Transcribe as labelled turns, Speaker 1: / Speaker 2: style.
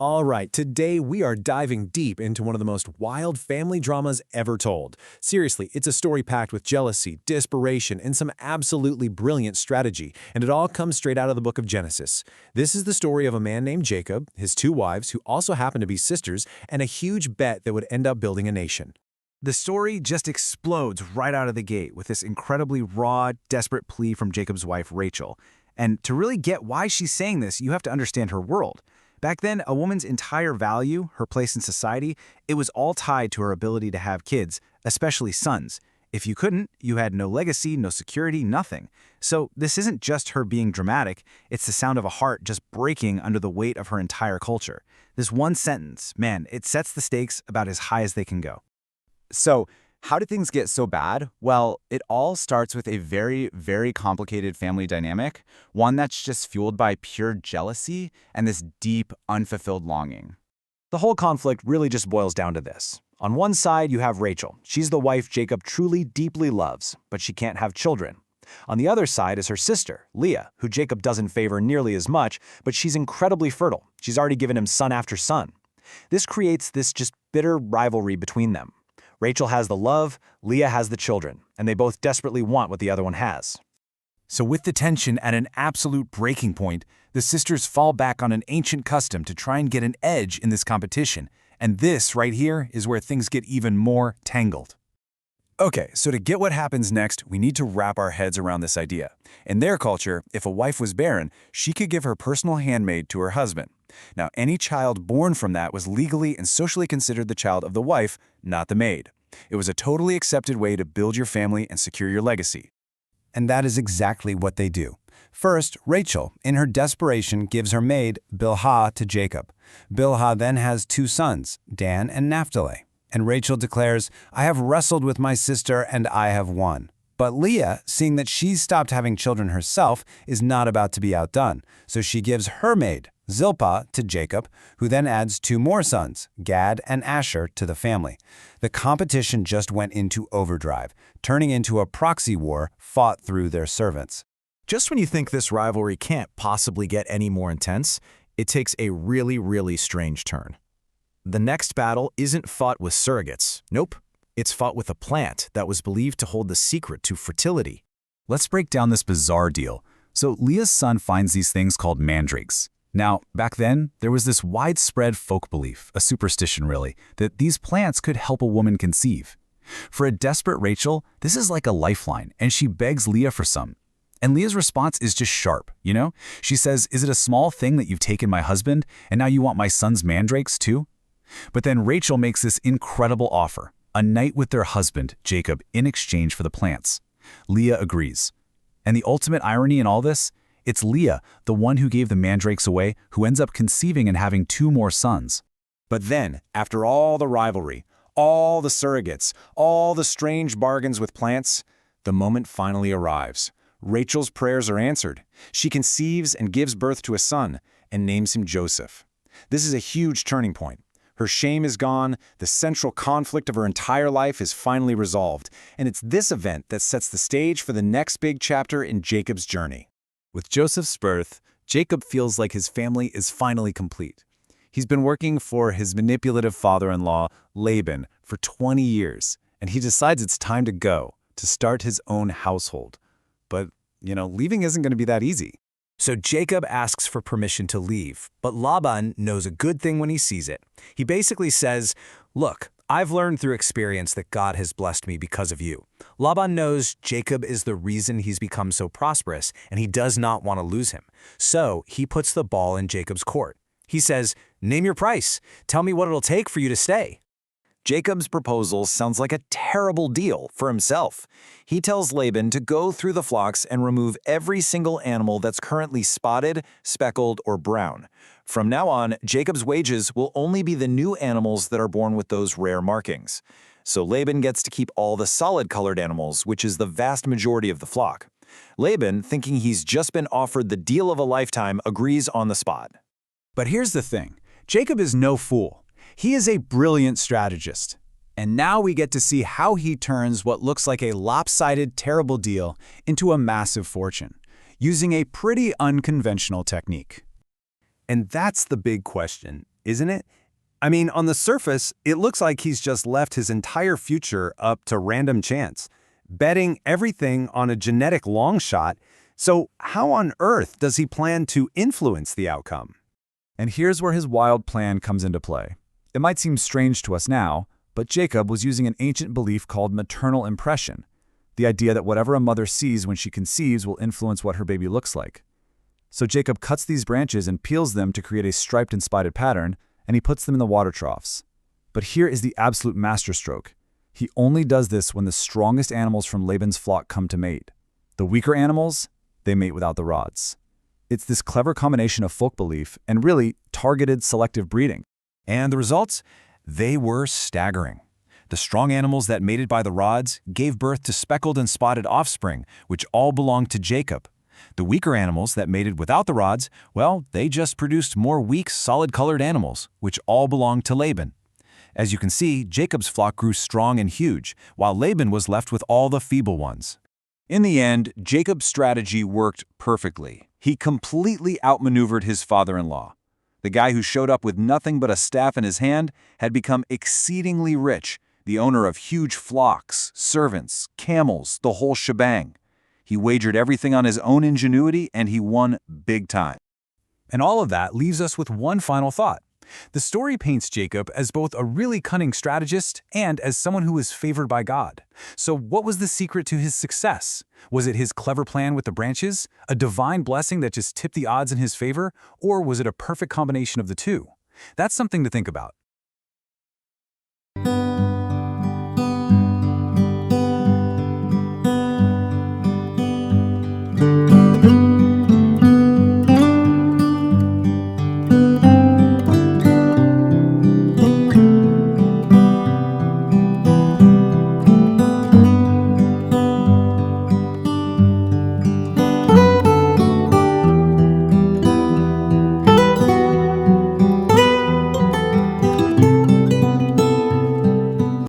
Speaker 1: All right, today we are diving deep into one of the most wild family dramas ever told. Seriously, it's a story packed with jealousy, desperation, and some absolutely brilliant strategy, and it all comes straight out of the book of Genesis. This is the story of a man named Jacob, his two wives, who also happen to be sisters, and a huge bet that would end up building a nation.
Speaker 2: The story just explodes right out of the gate with this incredibly raw, desperate plea from Jacob's wife, Rachel. And to really get why she's saying this, you have to understand her world. Back then, a woman's entire value, her place in society, it was all tied to her ability to have kids, especially sons. If you couldn't, you had no legacy, no security, nothing. So this isn't just her being dramatic, it's the sound of a heart just breaking under the weight of her entire culture. This one sentence, man, it sets the stakes about as high as they can go.
Speaker 3: So, how did things get so bad? Well, it all starts with a very, very complicated family dynamic, one that's just fueled by pure jealousy and this deep, unfulfilled longing.
Speaker 1: The whole conflict really just boils down to this. On one side, you have Rachel. She's the wife Jacob truly, deeply loves, but she can't have children. On the other side is her sister, Leah, who Jacob doesn't favor nearly as much, but she's incredibly fertile. She's already given him son after son. This creates this just bitter rivalry between them. Rachel has the love, Leah has the children, and they both desperately want what the other one has.
Speaker 2: So with the tension at an absolute breaking point, the sisters fall back on an ancient custom to try and get an edge in this competition. And this right here is where things get even more tangled. Okay, so to get what happens next, we need to wrap our heads around this idea. In their culture, if a wife was barren, she could give her personal handmaid to her husband. Now, any child born from that was legally and socially considered the child of the wife, not the maid. It was a totally accepted way to build your family and secure your legacy.
Speaker 4: And that is exactly what they do. First, Rachel, in her desperation, gives her maid, Bilhah, to Jacob. Bilhah then has two sons, Dan and Naphtali. And Rachel declares, "I have wrestled with my sister and I have won." But Leah, seeing that she's stopped having children herself, is not about to be outdone. So she gives her maid, Zilpah, to Jacob, who then adds two more sons, Gad and Asher, to the family. The competition just went into overdrive, turning into a proxy war fought through their servants.
Speaker 5: Just when you think this rivalry can't possibly get any more intense, it takes a really, really strange turn. The next battle isn't fought with surrogates. Nope. It's fought with a plant that was believed to hold the secret to fertility.
Speaker 2: Let's break down this bizarre deal. So Leah's son finds these things called mandrakes. Now, back then, there was this widespread folk belief, a superstition really, that these plants could help a woman conceive. For a desperate Rachel, this is like a lifeline, and she begs Leah for some. And Leah's response is just sharp, you know? She says, "Is it a small thing that you've taken my husband, and now you want my son's mandrakes too?" But then Rachel makes this incredible offer, a night with their husband, Jacob, in exchange for the plants. Leah agrees. And the ultimate irony in all this? It's Leah, the one who gave the mandrakes away, who ends up conceiving and having two more sons.
Speaker 1: But then, after all the rivalry, all the surrogates, all the strange bargains with plants, the moment finally arrives. Rachel's prayers are answered. She conceives and gives birth to a son and names him Joseph. This is a huge turning point. Her shame is gone, the central conflict of her entire life is finally resolved, and it's this event that sets the stage for the next big chapter in Jacob's journey.
Speaker 2: With Joseph's birth, Jacob feels like his family is finally complete. He's been working for his manipulative father-in-law, Laban, for 20 years, and he decides it's time to go, to start his own household. But, leaving isn't going to be that easy.
Speaker 5: So Jacob asks for permission to leave, but Laban knows a good thing when he sees it. He basically says, "Look, I've learned through experience that God has blessed me because of you." Laban knows Jacob is the reason he's become so prosperous, and he does not want to lose him. So he puts the ball in Jacob's court. He says, "Name your price. Tell me what it'll take for you to stay."
Speaker 1: Jacob's proposal sounds like a terrible deal for himself. He tells Laban to go through the flocks and remove every single animal that's currently spotted, speckled, or brown. From now on, Jacob's wages will only be the new animals that are born with those rare markings. So Laban gets to keep all the solid-colored animals, which is the vast majority of the flock. Laban, thinking he's just been offered the deal of a lifetime, agrees on the spot.
Speaker 2: But here's the thing. Jacob is no fool. He is a brilliant strategist. And now we get to see how he turns what looks like a lopsided, terrible deal into a massive fortune, using a pretty unconventional technique.
Speaker 4: And that's the big question. isn't it? I mean, on the surface, it looks like he's just left his entire future up to random chance, betting everything on a genetic long shot. So how on earth does he plan to influence the outcome?
Speaker 2: And here's where his wild plan comes into play. It might seem strange to us now, but Jacob was using an ancient belief called maternal impression, the idea that whatever a mother sees when she conceives will influence what her baby looks like. So Jacob cuts these branches and peels them to create a striped and spotted pattern, and he puts them in the water troughs. But here is the absolute masterstroke. He only does this when the strongest animals from Laban's flock come to mate. The weaker animals, they mate without the rods. It's this clever combination of folk belief and really targeted selective breeding.
Speaker 4: And the results? They were staggering. The strong animals that mated by the rods gave birth to speckled and spotted offspring, which all belonged to Jacob. The weaker animals that mated without the rods, well, they just produced more weak, solid-colored animals, which all belonged to Laban. As you can see, Jacob's flock grew strong and huge, while Laban was left with all the feeble ones.
Speaker 1: In the end, Jacob's strategy worked perfectly. He completely outmaneuvered his father-in-law. The guy who showed up with nothing but a staff in his hand had become exceedingly rich, the owner of huge flocks, servants, camels, the whole shebang. He wagered everything on his own ingenuity, and he won big time.
Speaker 5: And all of that leaves us with one final thought. The story paints Jacob as both a really cunning strategist and as someone who was favored by God. So what was the secret to his success? Was it his clever plan with the branches, a divine blessing that just tipped the odds in his favor, or was it a perfect combination of the two? That's something to think about.